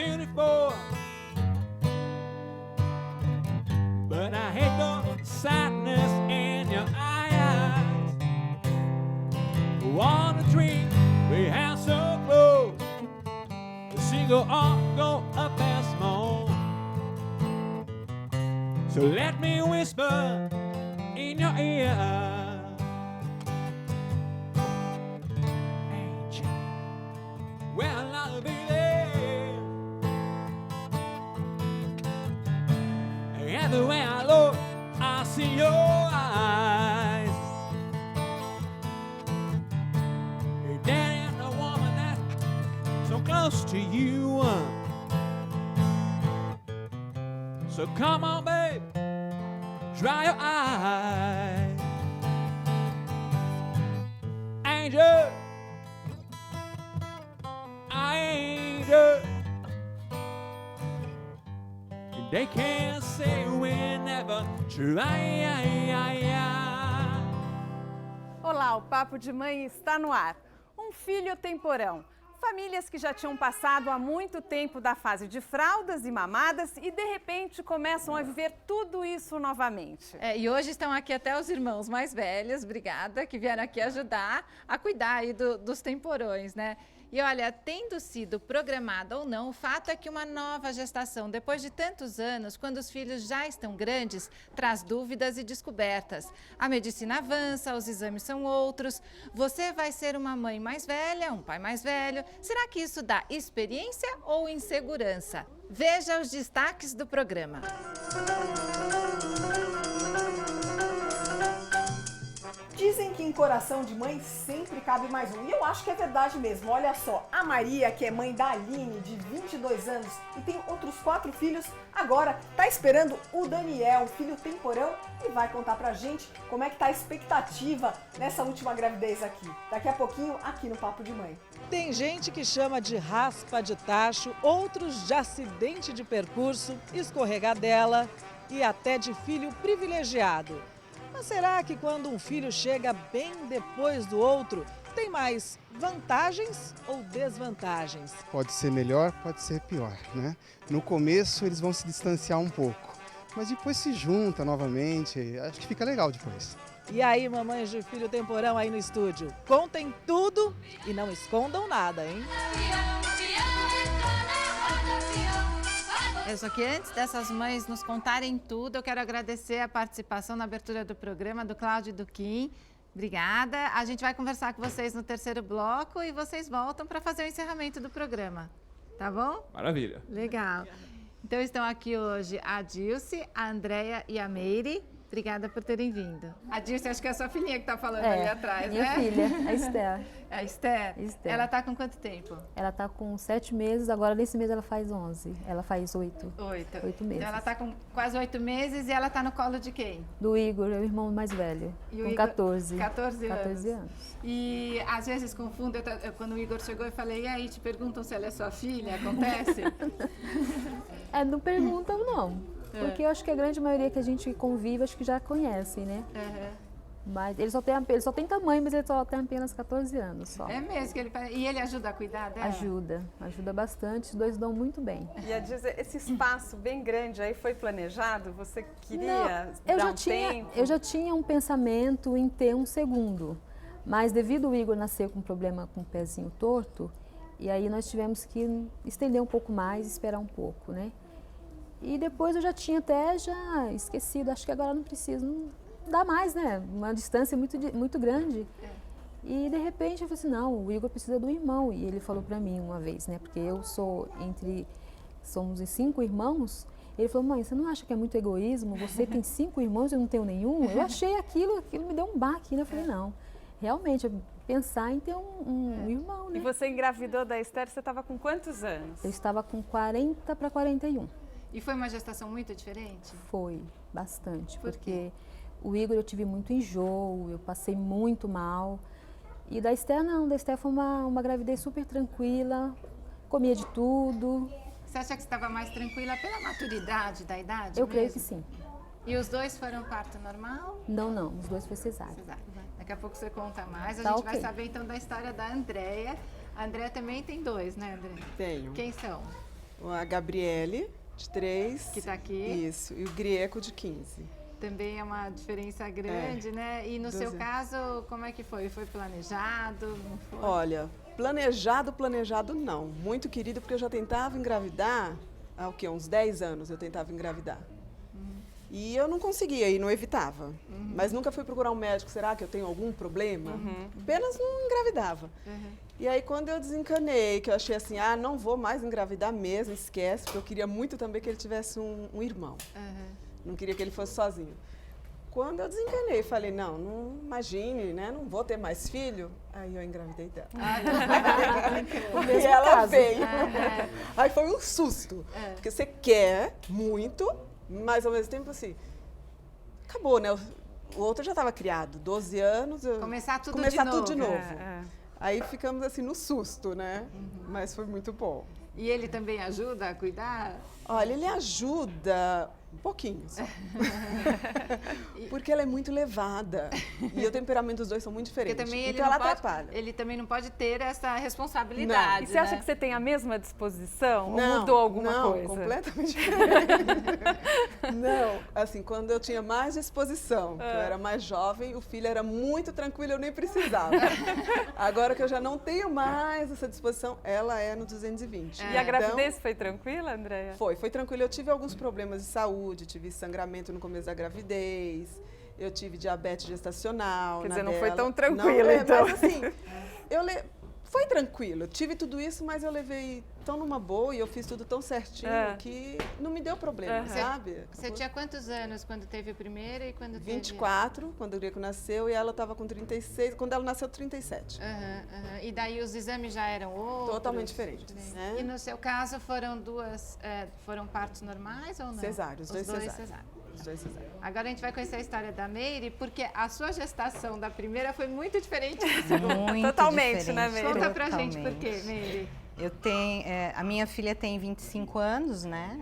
beautiful. But I hate the sadness in your eyes. Wanna drink, we have so close. The single on go up and small. So let me whisper in your ear. Angel, well I'll be there. Everywhere I look, I see your eyes. There ain't no woman that's so close to you. So come on, babe, dry your eyes. Angel, angel. They can't say we never try. Olá, o Papo de Mãe está no ar. Um filho temporão. Famílias que já tinham passado há muito tempo da fase de fraldas e mamadas e de repente começam a viver tudo isso novamente. E hoje estão aqui até os irmãos mais velhos, obrigada, que vieram aqui ajudar a cuidar aí dos temporões, né? E olha, tendo sido programada ou não, o fato é que uma nova gestação, depois de tantos anos, quando os filhos já estão grandes, traz dúvidas e descobertas. A medicina avança, os exames são outros. Você vai ser uma mãe mais velha, um pai mais velho. Será que isso dá experiência ou insegurança? Veja os destaques do programa. Dizem que em coração de mãe sempre cabe mais um. E eu acho que é verdade mesmo. Olha só, a Maria, que é mãe da Aline, de 22 anos, e tem outros 4 filhos, agora tá esperando o Daniel, filho temporão, e vai contar pra gente como é que tá a expectativa nessa última gravidez aqui. Daqui a pouquinho, aqui no Papo de Mãe. Tem gente que chama de raspa de tacho, outros de acidente de percurso, escorregadela e até de filho privilegiado. Mas será que quando um filho chega bem depois do outro, tem mais vantagens ou desvantagens? Pode ser melhor, pode ser pior, né? No começo eles vão se distanciar um pouco, mas depois se junta novamente, acho que fica legal depois. E aí, mamães de filho temporão aí no estúdio, contem tudo e não escondam nada, hein? Só que antes dessas mães nos contarem tudo, eu quero agradecer a participação na abertura do programa do Cláudio e do Kim. Obrigada. A gente vai conversar com vocês no terceiro bloco e vocês voltam para fazer o encerramento do programa. Tá bom? Maravilha. Legal. Então estão aqui hoje a Dilce, a Andréia e a Meire. Obrigada por terem vindo. A Dilce, acho que é a sua filhinha que está falando ali atrás, minha né? filha, a Esther. A Esther? Esther. Ela está com quanto tempo? Ela está com 7 meses, agora nesse mês ela faz 11. Ela faz 8. 8 meses. Então ela está com quase 8 meses e ela está no colo de quem? Do Igor, é o irmão mais velho, E com o Igor, 14. 14 anos. 14 anos. E às vezes confundo, quando o Igor chegou eu falei, e aí, te perguntam se ela é sua filha, acontece? Não perguntam não, porque eu acho que a grande maioria que a gente convive, acho que já conhecem, né? Mas ele só tem tamanho, mas ele só tem apenas 14 anos só. É mesmo? E ele ajuda a cuidar dela? Ajuda bastante, os dois dão muito bem. E a dizer, esse espaço bem grande aí foi planejado? Você queria tempo? Eu já tinha um pensamento em ter um segundo, mas devido ao Igor nascer com um problema com o pezinho torto, e aí nós tivemos que estender um pouco mais, esperar um pouco, né? E depois eu já tinha até esquecido, acho que agora não preciso, não dá mais, né? Uma distância muito grande. E de repente eu falei assim, não, o Igor precisa do irmão. E ele falou pra mim uma vez, né? Porque somos 5 irmãos. Ele falou, mãe, você não acha que é muito egoísmo? Você tem 5 irmãos e eu não tenho nenhum? Eu achei aquilo me deu um baque, né? Eu falei, não, realmente, pensar em ter um irmão, né? E você engravidou da Esther, você estava com quantos anos? Eu estava com 40 para 41. E foi uma gestação muito diferente? Foi, bastante. Por quê? Porque o Igor eu tive muito enjoo, eu passei muito mal. E da Esther não, da Esther foi uma gravidez super tranquila, comia de tudo. Você acha que estava mais tranquila pela maturidade da idade? Eu creio que sim. E os dois foram parto normal? Não, os dois foi cesárea. Daqui a pouco você conta mais. A gente vai saber então da história da Andréia. A Andréia também tem 2, né, Andréia? Tenho. Quem são? A Gabriele, de 3. Que tá aqui. Isso, e o Grieco, de 15. Também é uma diferença grande, né? E no seu 12. caso, como é que foi? Foi planejado? Não foi? Olha, planejado não. Muito querido, porque eu já tentava engravidar há o quê? Uns 10 anos eu tentava engravidar. E eu não conseguia e não evitava. Mas nunca fui procurar um médico, será que eu tenho algum problema? Apenas não engravidava. E aí quando eu desencanei, que eu achei assim, não vou mais engravidar mesmo, esquece, porque eu queria muito também que ele tivesse um irmão. Não queria que ele fosse sozinho. Quando eu desencanei, falei, não imagine, né? Não vou ter mais filho. Aí eu engravidei dela. E ela veio. Aí foi um susto. Porque você quer muito, mas ao mesmo tempo assim, acabou, né? O outro já estava criado, 12 anos. Começar tudo de novo. Aí ficamos assim no susto, né? Mas foi muito bom. E ele também ajuda a cuidar? Olha, ele ajuda um pouquinho só. Porque ela é muito levada. E o temperamento dos dois são muito diferentes. Porque também então ela atrapalha. Ele também não pode ter essa responsabilidade. E você acha que você tem a mesma disposição? Não, ou mudou alguma coisa? Não, completamente diferente. Não, assim, quando eu tinha mais disposição, que eu era mais jovem, o filho era muito tranquilo, eu nem precisava. Agora que eu já não tenho mais essa disposição, ela é no 220. E a gravidez foi tranquila, Andréia? Foi tranquilo. Eu tive alguns problemas de saúde, tive sangramento no começo da gravidez, eu tive diabetes gestacional. Quer dizer, não foi tão tranquilo, então. Mas assim, foi tranquilo. Eu tive tudo isso, mas eu levei tão numa boa e eu fiz tudo tão certinho que não me deu problema, sabe? Você tinha quantos anos quando teve o primeiro e quando teve... 24, quando o Greco nasceu, e ela estava com 36, quando ela nasceu, 37. E daí os exames já eram outros? Totalmente diferentes. Né? E no seu caso foram partos normais ou não? Cesáreos, os dois cesáreos. Os dois cesáreos. Agora a gente vai conhecer a história da Meire, porque a sua gestação da primeira foi muito diferente da segunda. Muito Totalmente, diferente. né, Meire? Conta pra gente por quê, Meire? Eu tenho, a minha filha tem 25 anos, né?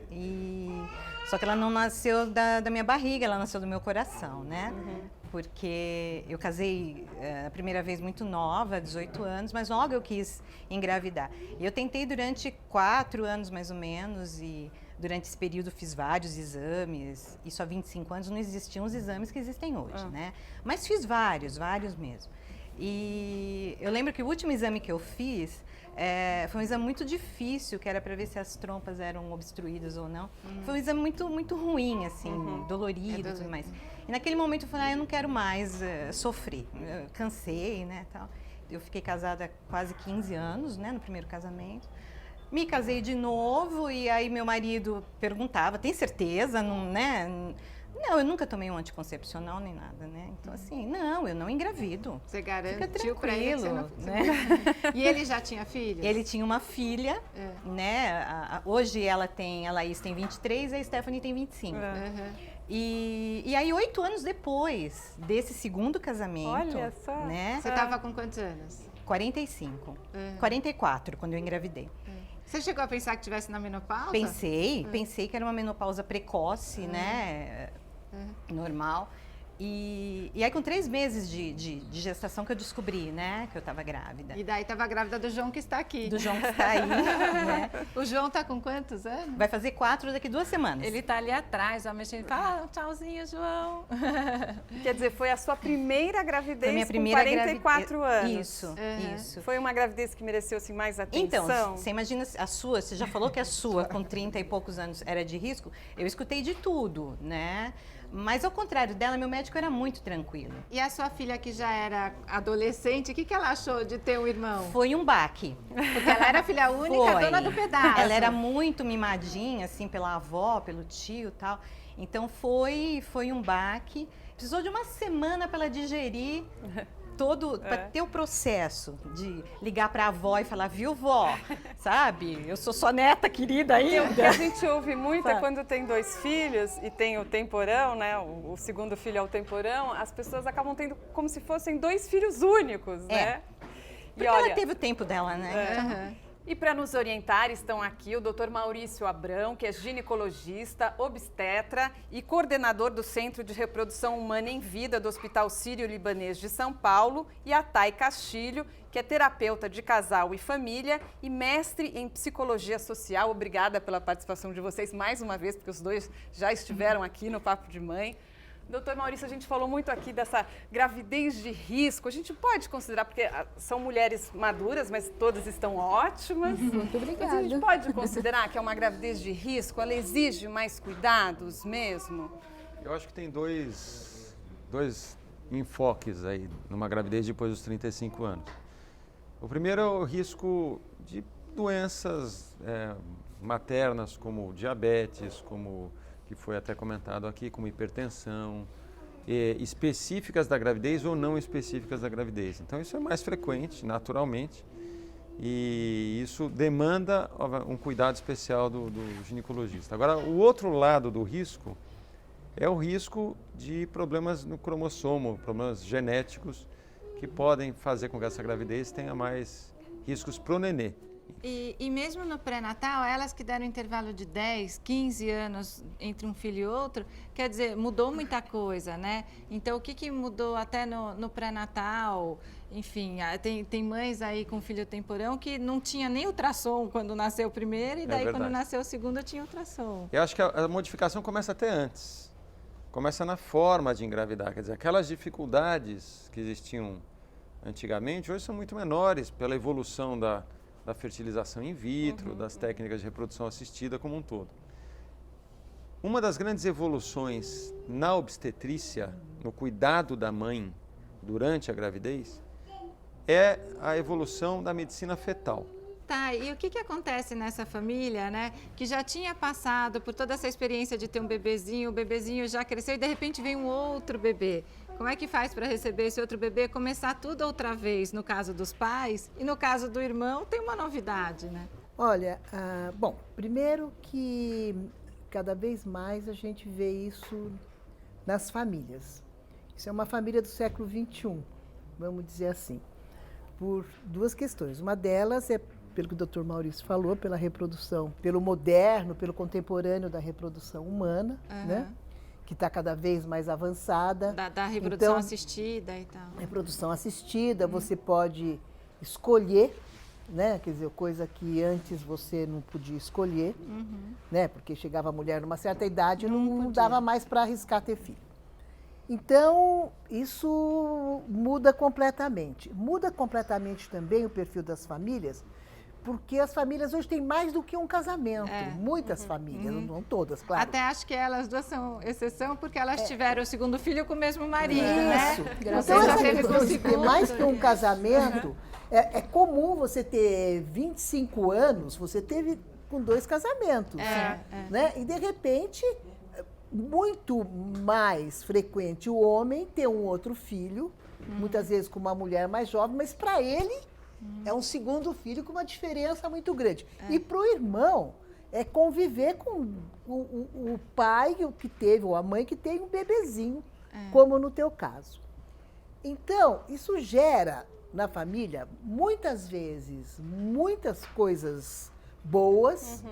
Só que ela não nasceu da minha barriga, ela nasceu do meu coração, né? Porque eu casei a primeira vez muito nova, 18 anos, mas logo eu quis engravidar. E eu tentei durante 4 anos mais ou menos, e durante esse período fiz vários exames. Isso há 25 anos não existiam os exames que existem hoje, né? Mas fiz vários mesmo. E eu lembro que o último exame que eu fiz foi um exame muito difícil, que era para ver se as trompas eram obstruídas ou não. Foi um exame muito, muito ruim, assim, dolorido e tudo mais. E naquele momento eu falei, eu não quero mais sofrer. Eu cansei, né, tal. Eu fiquei casada há quase 15 anos, né, no primeiro casamento. Me casei de novo e aí meu marido perguntava, tem certeza, não, né? Não, eu nunca tomei um anticoncepcional nem nada, né? Então, assim, não, eu não engravido. Você garantiu Fica tranquilo, pra ele que você não... né? E ele já tinha filhos? Ele tinha uma filha, né? Hoje a Laís tem 23 e a Stephanie tem 25. E aí, 8 anos depois desse segundo casamento... Olha só! Né? Você estava com quantos anos? 45. 44, quando eu engravidei. Você chegou a pensar que estivesse na menopausa? Pensei que era uma menopausa precoce, né? Normal. E aí, com 3 meses de gestação que eu descobri, né, que eu estava grávida. E daí estava grávida do João que está aqui. Do João que está aí, né? O João está com quantos anos? Vai fazer 4 daqui 2 semanas. Ele está ali atrás, ó, mexendo. Fala, tchauzinho, João. Quer dizer, foi a sua primeira gravidez foi minha primeira com 44 anos. Isso. Foi uma gravidez que mereceu assim, mais atenção? Então, você imagina a sua, você já falou que a sua, com 30 e poucos anos, era de risco? Eu escutei de tudo, né? Mas ao contrário dela, meu médico era muito tranquilo. E a sua filha, que já era adolescente, o que ela achou de ter um irmão? Foi um baque. Porque ela era filha única, dona do pedaço. Ela era muito mimadinha, assim, pela avó, pelo tio e tal. Então foi um baque. Precisou de uma semana para ela digerir para ter o processo de ligar para a avó e falar, viu, vó, sabe? Eu sou sua neta querida ainda. O que a gente ouve muito é quando tem 2 filhos e tem o temporão, né? O segundo filho é o temporão, as pessoas acabam tendo como se fossem 2 filhos únicos, né? Porque ela teve o tempo dela, né? E para nos orientar estão aqui o Dr. Maurício Abrão, que é ginecologista, obstetra e coordenador do Centro de Reprodução Humana em Vida do Hospital Sírio-Libanês de São Paulo, e a Thay Castilho, que é terapeuta de casal e família e mestre em psicologia social. Obrigada pela participação de vocês mais uma vez, porque os dois já estiveram aqui no Papo de Mãe. Doutor Maurício, a gente falou muito aqui dessa gravidez de risco. A gente pode considerar, porque são mulheres maduras, mas todas estão ótimas. Muito obrigada. Mas a gente pode considerar que é uma gravidez de risco? Ela exige mais cuidados mesmo? Eu acho que tem dois enfoques aí numa gravidez depois dos 35 anos. O primeiro é o risco de doenças maternas, como diabetes, como que foi até comentado aqui, como hipertensão, específicas da gravidez ou não específicas da gravidez. Então isso é mais frequente, naturalmente, e isso demanda um cuidado especial do ginecologista. Agora, o outro lado do risco é o risco de problemas no cromossomo, problemas genéticos, que podem fazer com que essa gravidez tenha mais riscos para o nenê. E mesmo no pré-natal, elas que deram intervalo de 10, 15 anos entre um filho e outro, quer dizer, mudou muita coisa, né? Então, o que mudou até no pré-natal? Enfim, tem mães aí com filho temporão que não tinha nem ultrassom quando nasceu o primeiro, e daí quando nasceu o segundo tinha ultrassom. Eu acho que a modificação começa até antes. Começa na forma de engravidar, quer dizer, aquelas dificuldades que existiam antigamente, hoje são muito menores pela evolução da fertilização in vitro, das técnicas de reprodução assistida como um todo. Uma das grandes evoluções na obstetrícia, no cuidado da mãe durante a gravidez, é a evolução da medicina fetal. Tá, e o que acontece nessa família, né, que já tinha passado por toda essa experiência de ter um bebezinho, o bebezinho já cresceu e de repente vem um outro bebê? Como é que faz para receber esse outro bebê, começar tudo outra vez, no caso dos pais, e no caso do irmão tem uma novidade, né? Olha, bom, primeiro que cada vez mais a gente vê isso nas famílias. Isso é uma família do século XXI, vamos dizer assim, por duas questões. Uma delas é, pelo que o Dr. Maurício falou, pela reprodução, pelo moderno, pelo contemporâneo da reprodução humana, né? Que está cada vez mais avançada. Da reprodução assistida e tal. Reprodução assistida, você pode escolher, né? Quer dizer, coisa que antes você não podia escolher, né? Porque chegava a mulher numa certa idade e não dava mais para arriscar ter filho. Então, isso muda completamente. Muda completamente também o perfil das famílias, porque as famílias hoje têm mais do que um casamento. Muitas famílias, não todas, claro. Até acho que elas duas são exceção, porque elas tiveram o segundo filho com o mesmo marido, Isso. né? Então, essa questão de ter mais que um casamento, é comum você ter 25 anos, você teve com 2 casamentos. Né? E, de repente, muito mais frequente o homem ter um outro filho, muitas vezes com uma mulher mais jovem, mas para ele é um segundo filho com uma diferença muito grande. E para o irmão, é conviver com o pai que teve, ou a mãe que tem um bebezinho, como no teu caso. Então, isso gera na família, muitas vezes, muitas coisas boas,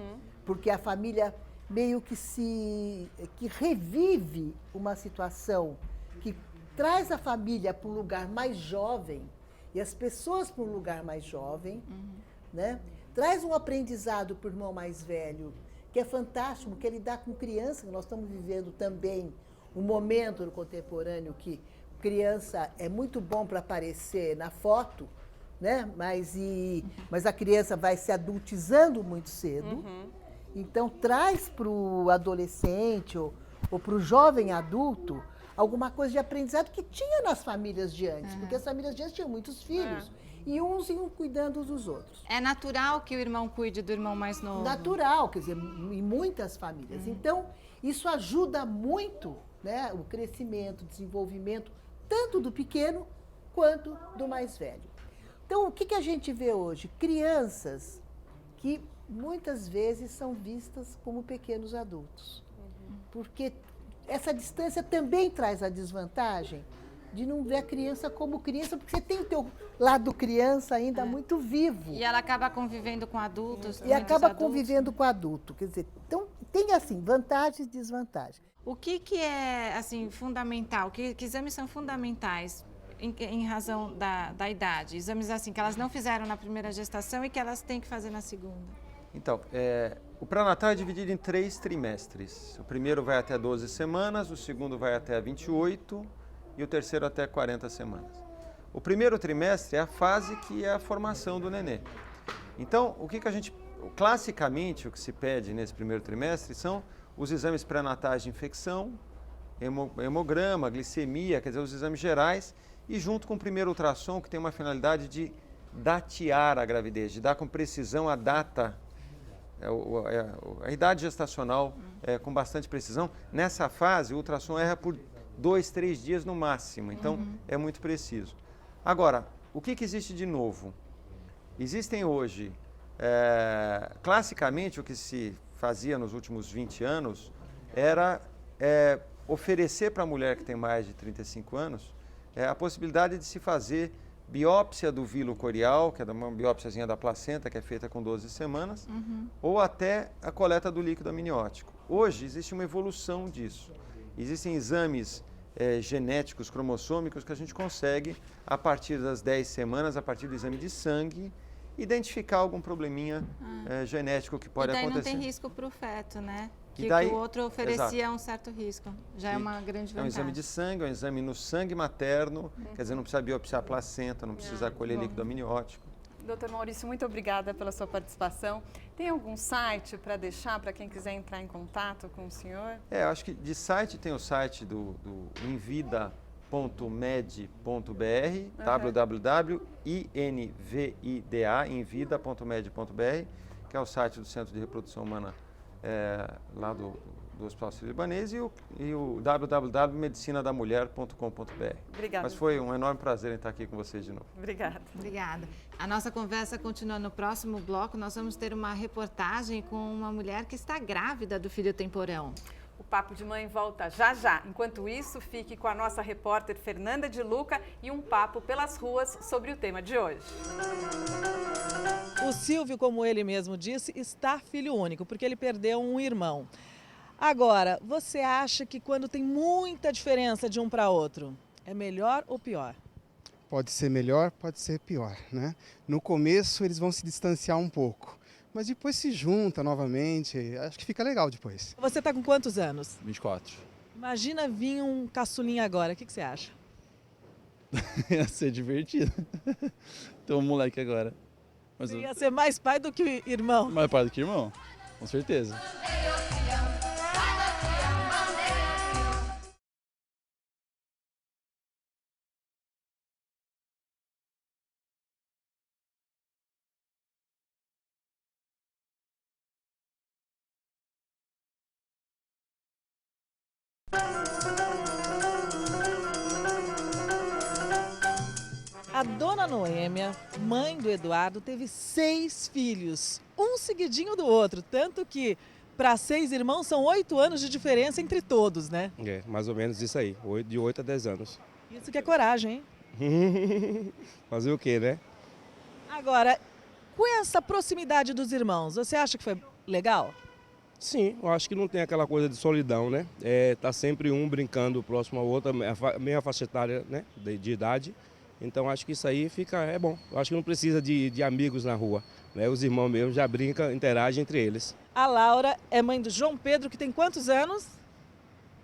porque a família meio que revive uma situação que traz a família para um lugar mais jovem, e as pessoas para um lugar mais jovem, né? Traz um aprendizado para o irmão mais velho, que é fantástico, que é lidar com criança, que nós estamos vivendo também um momento no contemporâneo que criança é muito bom para aparecer na foto, né? Mas a criança vai se adultizando muito cedo. Então, traz para o adolescente ou para o jovem adulto alguma coisa de aprendizado que tinha nas famílias de antes, porque as famílias de antes tinham muitos filhos e uns iam cuidando dos outros. É natural que o irmão cuide do irmão mais novo? Natural, quer dizer, em muitas famílias. Então, isso ajuda muito, né, o crescimento, o desenvolvimento, tanto do pequeno quanto do mais velho. Então, o que a gente vê hoje? Crianças que muitas vezes são vistas como pequenos adultos, porque essa distância também traz a desvantagem de não ver a criança como criança, porque você tem o teu lado criança ainda muito vivo. E ela acaba convivendo com adultos. E acaba convivendo com adulto. Quer dizer, então tem assim, vantagens e desvantagens. O que é assim fundamental? Que exames são fundamentais em razão da idade? Exames assim que elas não fizeram na primeira gestação e que elas têm que fazer na segunda. Então, o pré-natal é dividido em 3 trimestres. O primeiro vai até 12 semanas, o segundo vai até 28 e o terceiro até 40 semanas. O primeiro trimestre é a fase que é a formação do nenê. Então, classicamente, o que se pede nesse primeiro trimestre são os exames pré-natais de infecção, hemograma, glicemia, quer dizer, os exames gerais, e junto com o primeiro ultrassom, que tem uma finalidade de datear a gravidez, de dar com precisão a data, a idade gestacional com bastante precisão. Nessa fase, o ultrassom erra por 2, 3 dias no máximo, então é muito preciso. Agora, o que existe de novo? Existem hoje, classicamente, o que se fazia nos últimos 20 anos era oferecer para a mulher que tem mais de 35 anos a possibilidade de se fazer biópsia do vilo corial, que é uma biópsiazinha da placenta, que é feita com 12 semanas, ou até a coleta do líquido amniótico. Hoje existe uma evolução disso. Existem exames genéticos, cromossômicos, que a gente consegue, a partir das 10 semanas, a partir do exame de sangue, identificar algum probleminha genético que pode acontecer. E daí não tem risco para o feto, né? Que daí, o outro oferecia um certo risco. Já é uma grande vantagem. É um exame de sangue, é um exame no sangue materno, quer dizer, não precisa biopsiar a placenta, não precisa colher líquido amniótico. Doutor Maurício, muito obrigada pela sua participação. Tem algum site para deixar para quem quiser entrar em contato com o senhor? Acho que de site tem o site do invida.med.br, www.invida.med.br, que é o site do Centro de Reprodução Humana lá do Hospital Sírio-Libanês, e o www.medicinadamulher.com.br. Obrigada. Mas foi um enorme prazer em estar aqui com vocês de novo. Obrigada. Obrigada. A nossa conversa continua no próximo bloco. Nós vamos ter uma reportagem com uma mulher que está grávida do filho temporão. O Papo de Mãe volta já já. Enquanto isso, fique com a nossa repórter Fernanda de Luca e um papo pelas ruas sobre o tema de hoje. O Silvio, como ele mesmo disse, está filho único, porque ele perdeu um irmão. Agora, você acha que quando tem muita diferença de um para outro, é melhor ou pior? Pode ser melhor, pode ser pior, né? No começo eles vão se distanciar um pouco, mas depois se junta novamente, acho que fica legal depois. Você está com quantos anos? 24. Imagina vir um caçulinha agora, o que você acha? Ia ser divertido. Tem um moleque agora. Mas ia ser mais pai do que irmão? Mais pai do que irmão, com certeza. A dona Noêmia, mãe do Eduardo, teve 6 filhos, um seguidinho do outro, tanto que para 6 irmãos são 8 anos de diferença entre todos, né? Mais ou menos isso aí, de 8 a 10 anos. Isso que é coragem, hein? Fazer o quê, né? Agora, com essa proximidade dos irmãos, você acha que foi legal? Sim, eu acho que não tem aquela coisa de solidão, né? Tá sempre um brincando próximo ao outro, a mesma faixa etária, né, de idade. Então acho que isso aí é bom. Eu acho que não precisa de amigos na rua, né? Os irmãos mesmo já brincam, interagem entre eles. A Laura é mãe do João Pedro, que tem quantos anos?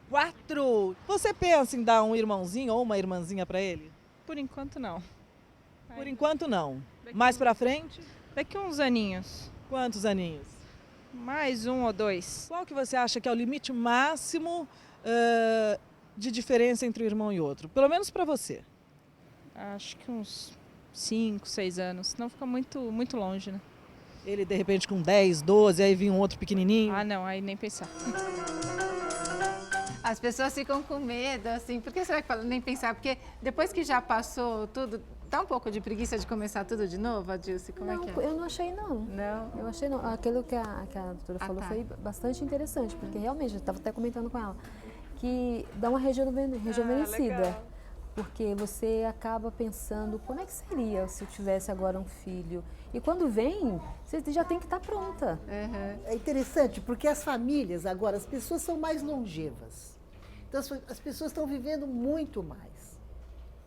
4. Você pensa em dar um irmãozinho ou uma irmãzinha para ele? Por enquanto não. Por enquanto não. Mais para frente? Daqui uns aninhos. Quantos aninhos? Mais 1 ou 2. Qual que você acha que é o limite máximo de diferença entre um irmão e outro? Pelo menos para você. Acho que uns 5, 6 anos. Não fica muito longe, né? Ele, de repente, com 10, 12, aí vinha um outro pequenininho? Ah, não. Aí nem pensar. As pessoas ficam com medo, assim. Por que será que fala nem pensar? Porque depois que já passou tudo, dá um pouco de preguiça de começar tudo de novo, Adilce? Como é que é? Eu não achei, não. Não? Eu achei, não. Aquilo que a doutora falou foi bastante interessante, porque realmente, eu estava até comentando com ela, que dá uma rejuvenescida. porque você acaba pensando, como é que seria se eu tivesse agora um filho? E quando vem, você já tem que estar pronta. É interessante, porque as famílias agora, as pessoas são mais longevas. Então, as pessoas estão vivendo muito mais,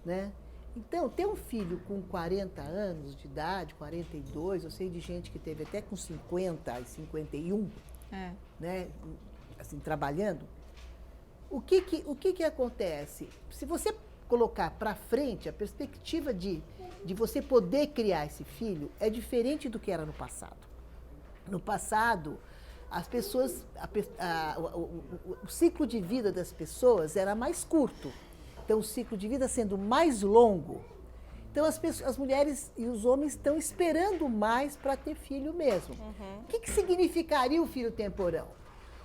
né? Então, ter um filho com 40 anos de idade, 42, eu sei de gente que teve até com 50 e 51, né, assim, trabalhando. O que acontece? Se você colocar para frente a perspectiva de você poder criar esse filho, é diferente do que era no passado. No passado, as pessoas, o ciclo de vida das pessoas era mais curto. Então, o ciclo de vida sendo mais longo, então as mulheres e os homens estão esperando mais para ter filho mesmo. O que significaria o filho temporão?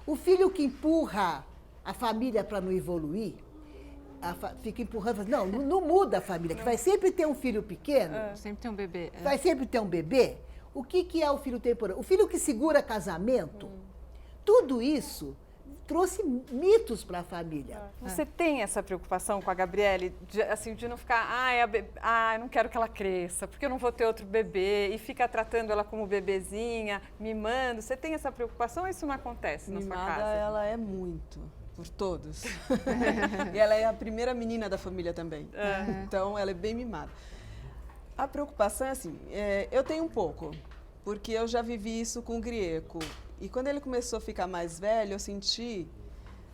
O filho que empurra a família para não evoluir, fica empurrando, não muda a família, que vai sempre ter um filho pequeno. Sempre tem um bebê. Vai sempre ter um bebê. O que é o filho temporão? O filho que segura casamento, tudo isso trouxe mitos para a família. Você tem essa preocupação com a Gabriele, de não ficar, eu não quero que ela cresça, porque eu não vou ter outro bebê, e fica tratando ela como bebezinha, mimando. Você tem essa preocupação ou isso não acontece na sua casa? Ela é muito, por todos. E ela é a primeira menina da família também. Então, ela é bem mimada. A preocupação é assim, eu tenho um pouco, porque eu já vivi isso com o Grieco. E quando ele começou a ficar mais velho, eu senti,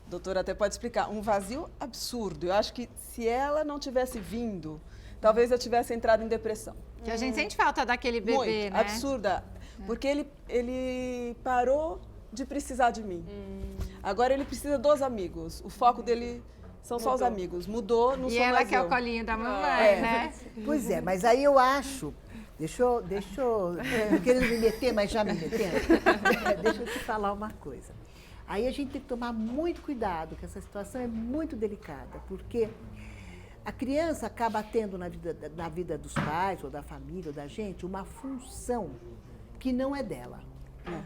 a doutora até pode explicar, um vazio absurdo. Eu acho que se ela não tivesse vindo, talvez eu tivesse entrado em depressão. Que a gente sente falta daquele bebê, muito, né? Absurda. Porque ele parou de precisar de mim. Agora ele precisa dos amigos. O foco dele são só os amigos. Mudou, não sou mais eu. E ela quer o colinho da mamãe, né? Pois é, mas aí eu acho... Deixa eu não querendo me meter, mas já me metendo. Deixa eu te falar uma coisa. Aí a gente tem que tomar muito cuidado, que essa situação é muito delicada, porque a criança acaba tendo na vida dos pais, ou da família, ou da gente, uma função que não é dela.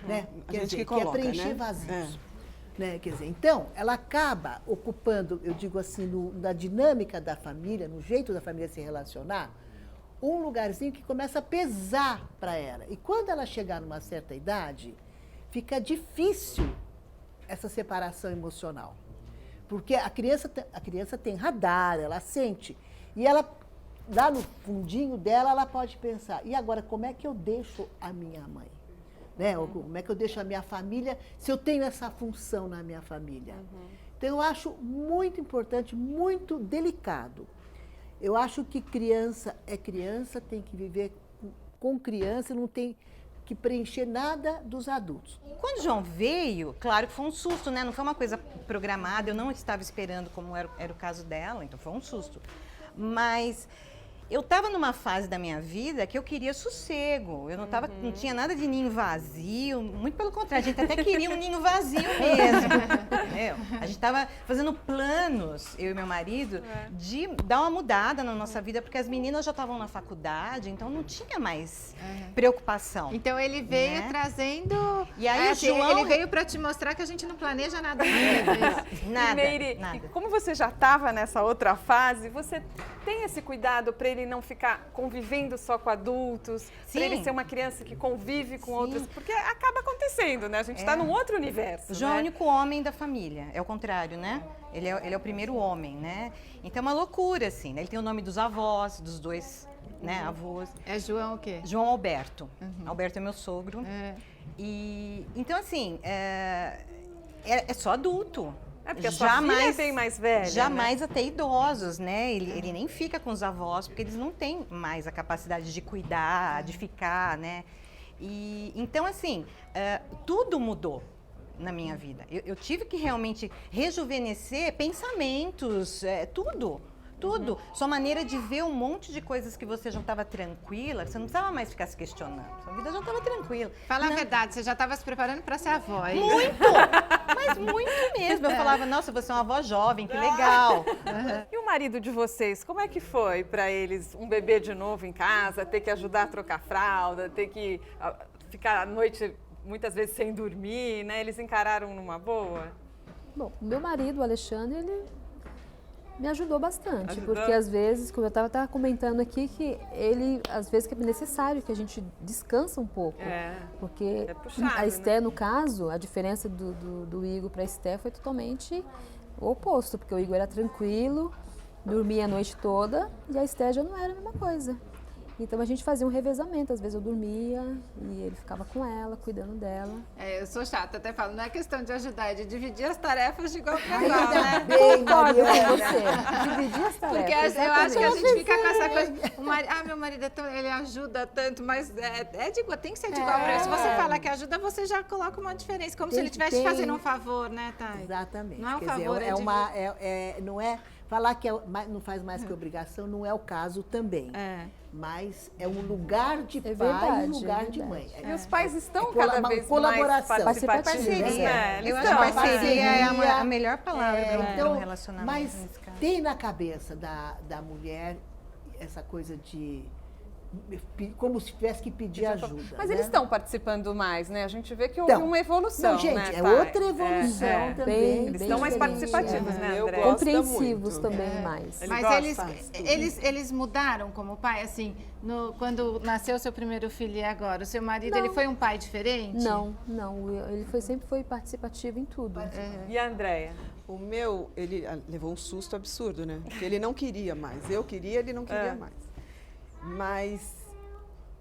Né? Quer dizer, que é preencher vazios. Né? Quer dizer, então, ela acaba ocupando, eu digo assim, na dinâmica da família, no jeito da família se relacionar, um lugarzinho que começa a pesar para ela. E quando ela chegar numa certa idade, fica difícil essa separação emocional. Porque a criança tem radar, ela sente. E ela, lá no fundinho dela, ela pode pensar, e agora, como é que eu deixo a minha mãe? Né? Ou como é que eu deixo a minha família, se eu tenho essa função na minha família? Então, eu acho muito importante, muito delicado. Eu acho que criança é criança, tem que viver com criança, não tem que preencher nada dos adultos. Quando o João veio, claro que foi um susto, né? Não foi uma coisa programada, eu não estava esperando como era o caso dela, então foi um susto. Mas eu estava numa fase da minha vida que eu queria sossego. Eu não tinha nada de ninho vazio, muito pelo contrário, a gente até queria um ninho vazio mesmo. A gente estava fazendo planos, eu e meu marido, de dar uma mudada na nossa vida, porque as meninas já estavam na faculdade, então não tinha mais preocupação. Então ele veio trazendo... E aí João... Ele veio para te mostrar que a gente não planeja nada. Nada, Meire, nada. E como você já estava nessa outra fase, você tem esse cuidado para ele não ficar convivendo só com adultos, para ele ser uma criança que convive com outros, porque acaba acontecendo, né? A gente está num outro universo. O João é o único homem da família, é o contrário, né? Ele é o primeiro homem, né? Então é uma loucura, assim, né? Ele tem o nome dos avós, dos dois, né, avós. É João o quê? João Alberto. Alberto é meu sogro. E então, assim, é só adulto. Porque a sua filha é bem mais velha, jamais até idosos, né? Ele nem fica com os avós, porque eles não têm mais a capacidade de cuidar, de ficar, né? E então, assim, tudo mudou na minha vida. Eu tive que realmente rejuvenescer pensamentos, tudo. Sua maneira de ver um monte de coisas que você já estava tranquila, você não precisava mais ficar se questionando. Sua vida já estava tranquila. Fala a verdade, você já estava se preparando para ser avó, hein? Muito! Mas muito mesmo. Eu falava, nossa, você é uma avó jovem, que legal. E o marido de vocês, como é que foi para eles um bebê de novo em casa, ter que ajudar a trocar fralda, ter que ficar à noite muitas vezes sem dormir, né? Eles encararam numa boa? Bom, o meu marido, o Alexandre, ele Me ajudou bastante, Ajudou? porque às vezes, como eu estava comentando aqui, que ele, às vezes, que é necessário que a gente descansa um pouco. Porque puxado, a Esté, no caso, a diferença do Igor para a Esté foi totalmente o oposto, porque o Igor era tranquilo, dormia a noite toda, e a Esté já não era a mesma coisa. Então a gente fazia um revezamento, às vezes eu dormia e ele ficava com ela, cuidando dela. Eu sou chata, até falo, não é questão de ajudar, é de dividir as tarefas de igual para Ainda igual, né? bem, Concordo com Mariana. você, dividir as tarefas. Porque eu acho que a gente fica com essa exatamente. coisa, meu marido ele ajuda tanto, mas tem que ser de igual para igual. Se você fala que ajuda, você já coloca uma diferença, como se ele estivesse te fazendo um favor, né, Thay? Exatamente. Não é um Quer favor, dizer, não é falar que não faz mais que obrigação, não é o caso também. Mas é um lugar de pai e verdade, um lugar é de mãe. E os pais estão É cada vez colaboração. mais participativos, Parceria. né? Eu Eles acho que estão. parceria é a melhor palavra para um relacionamento. Mas nesse caso. tem na cabeça da mulher essa coisa de como se tivesse que pedir ajuda. Mas né? eles estão participando mais, né? A gente vê que houve Então, uma evolução, não, gente, né, é Thay? outra evolução também. Eles estão mais diferente, participativos, né, Eu André? gosto Compreensivos muito. também mais. Ele Mas gosta, eles mudaram como pai, assim, quando nasceu seu primeiro filho e agora? O seu marido, ele foi um pai diferente? Não, ele sempre foi participativo em tudo. E a Andréia? O meu, ele levou um susto absurdo, né? Porque ele não queria mais. Eu queria, ele não queria mais. Mas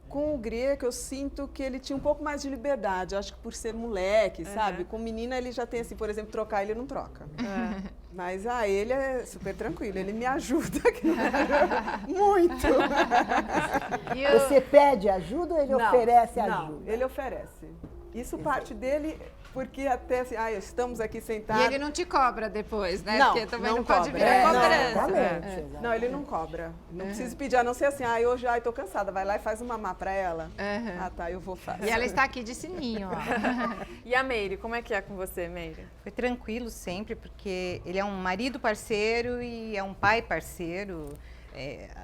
com o Grieco, eu sinto que ele tinha um pouco mais de liberdade. Acho que por ser moleque, sabe? Com menina, ele já tem assim, por exemplo, trocar, ele não troca. Mas ele é super tranquilo, ele me ajuda. Muito! Você pede ajuda ou ele oferece ajuda? Ele oferece. Isso parte dele, porque até assim, estamos aqui sentados. E ele não te cobra depois, né? Não, porque também não cobra. pode virar cobrança. Exatamente. Não, ele não cobra. Não precisa pedir, a não ser assim, hoje tô cansada, vai lá e faz um mamar pra ela. Ah, tá, eu vou fazer. E ela está aqui de sininho, ó. E a Meire, como é que é com você, Meire? Foi tranquilo sempre, porque ele é um marido parceiro e é um pai parceiro.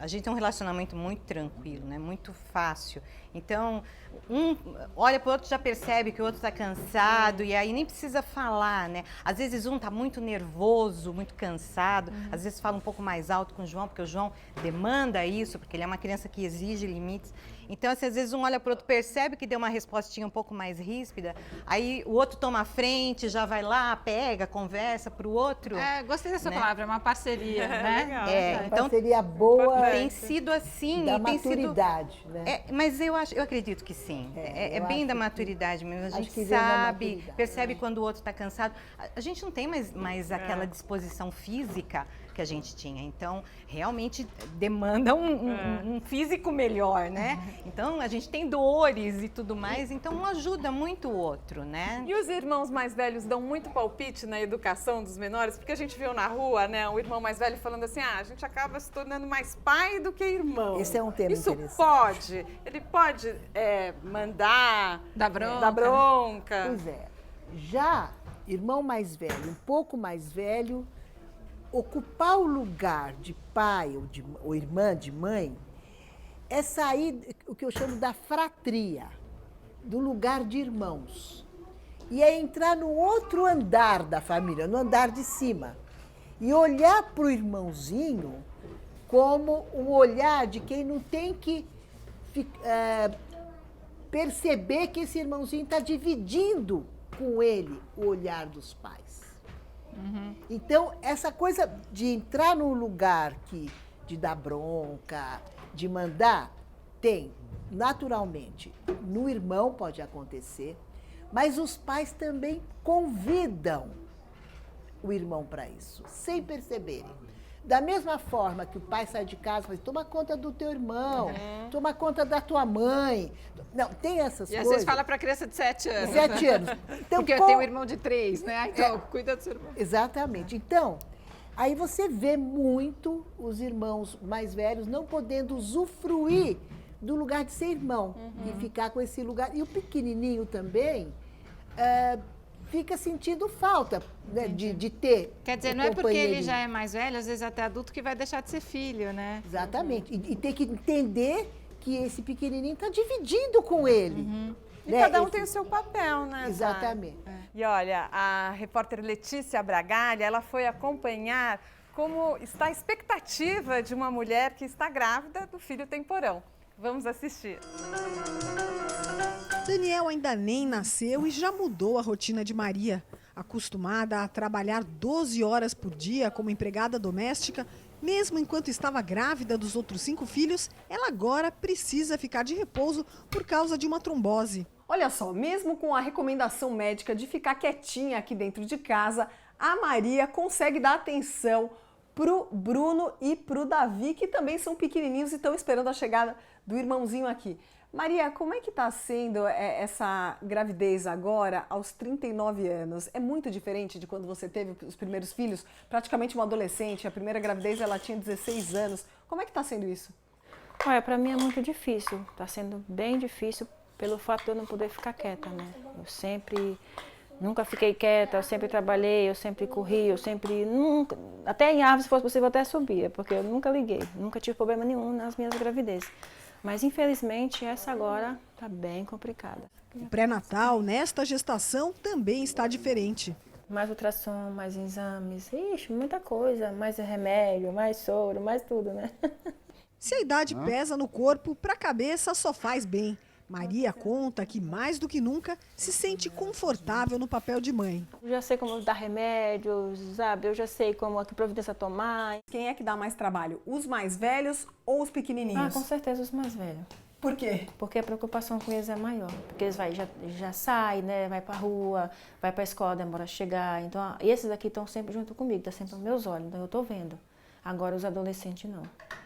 A gente tem um relacionamento muito tranquilo, né? Muito fácil. Então, um olha para o outro, já percebe que o outro está cansado e aí nem precisa falar, né? Às vezes um está muito nervoso, muito cansado, às vezes fala um pouco mais alto com o João, porque o João demanda isso, porque ele é uma criança que exige limites. Então, assim, às vezes um olha para o outro, percebe que deu uma respostinha um pouco mais ríspida, aí o outro toma a frente, já vai lá, pega, conversa para o outro. Gostei dessa né? palavra, é uma parceria, né? Legal. Então, Então, seria boa tem sido assim. da e tem maturidade, né? Mas eu acredito que sim. É eu bem acho da que- maturidade mesmo. A acho gente que vem da sabe, maturidade. percebe quando o outro está cansado. A gente não tem mais aquela disposição física que a gente tinha. Então, realmente demanda um físico melhor, né? Então, a gente tem dores e tudo mais, então um ajuda muito o outro, né? E os irmãos mais velhos dão muito palpite na educação dos menores? Porque a gente viu na rua, né, o irmão mais velho falando assim, a gente acaba se tornando mais pai do que irmão. Esse é um tema Isso interessante. pode? Ele pode mandar, Dá bronca. dar bronca? Pois é. Já irmão mais velho, um pouco mais velho, ocupar o lugar de pai ou irmã de mãe é sair o que eu chamo da fratria, do lugar de irmãos. E é entrar no outro andar da família, no andar de cima. E olhar para o irmãozinho como um olhar de quem não tem que perceber que esse irmãozinho está dividindo com ele o olhar dos pais. Então, essa coisa de entrar num lugar de dar bronca, de mandar, tem, naturalmente, no irmão pode acontecer, mas os pais também convidam o irmão para isso, sem perceberem. Da mesma forma que o pai sai de casa e fala, toma conta do teu irmão, toma conta da tua mãe. Não, tem essas E coisas. às vezes fala para criança de 7 anos. 7 anos. Então, Porque eu tenho um irmão de 3, né? Então, cuida do seu irmão. Exatamente. Então, aí você vê muito os irmãos mais velhos não podendo usufruir do lugar de ser irmão e ficar com esse lugar. E o pequenininho também fica sentindo falta, né, de ter. Quer dizer, o não é porque ele companheirinho. já é mais velho, às vezes até adulto, que vai deixar de ser filho, né? Exatamente. E ter que entender que esse pequenininho está dividindo com ele. E né, cada um esse- tem o seu papel, né? Thay? Exatamente. E olha, a repórter Letícia Bragalha, ela foi acompanhar como está a expectativa de uma mulher que está grávida do filho temporão. Vamos assistir. Daniel ainda nem nasceu e já mudou a rotina de Maria. Acostumada a trabalhar 12 horas por dia como empregada doméstica, mesmo enquanto estava grávida dos outros 5 filhos, ela agora precisa ficar de repouso por causa de uma trombose. Olha só, mesmo com a recomendação médica de ficar quietinha aqui dentro de casa, a Maria consegue dar atenção pro Bruno e pro Davi, que também são pequenininhos e estão esperando a chegada do irmãozinho aqui. Maria, como é que está sendo essa gravidez agora, aos 39 anos? É muito diferente de quando você teve os primeiros filhos? Praticamente uma adolescente, a primeira gravidez ela tinha 16 anos. Como é que está sendo isso? Olha, para mim é muito difícil. Está sendo bem difícil pelo fato de eu não poder ficar quieta, né? Nunca fiquei quieta, eu sempre trabalhei, eu sempre corri, até em árvores, se fosse possível, até subia, porque eu nunca liguei, nunca tive problema nenhum nas minhas gravidezes. Mas, infelizmente, essa agora está bem complicada. O pré-natal, nesta gestação, também está diferente. Mais ultrassom, mais exames, muita coisa, mais remédio, mais soro, mais tudo, né? Se a idade pesa no corpo, para a cabeça só faz bem. Maria conta que, mais do que nunca, se sente confortável no papel de mãe. Eu já sei como dar remédios, sabe? Eu já sei como que providência tomar. Quem é que dá mais trabalho? Os mais velhos ou os pequenininhos? Com certeza os mais velhos. Por quê? Porque a preocupação com eles é maior. Porque eles já saem, né? Vai pra rua, vai pra escola, demora a chegar. Então, esses aqui estão sempre junto comigo, tá sempre aos meus olhos, então eu tô vendo. Agora os adolescentes não.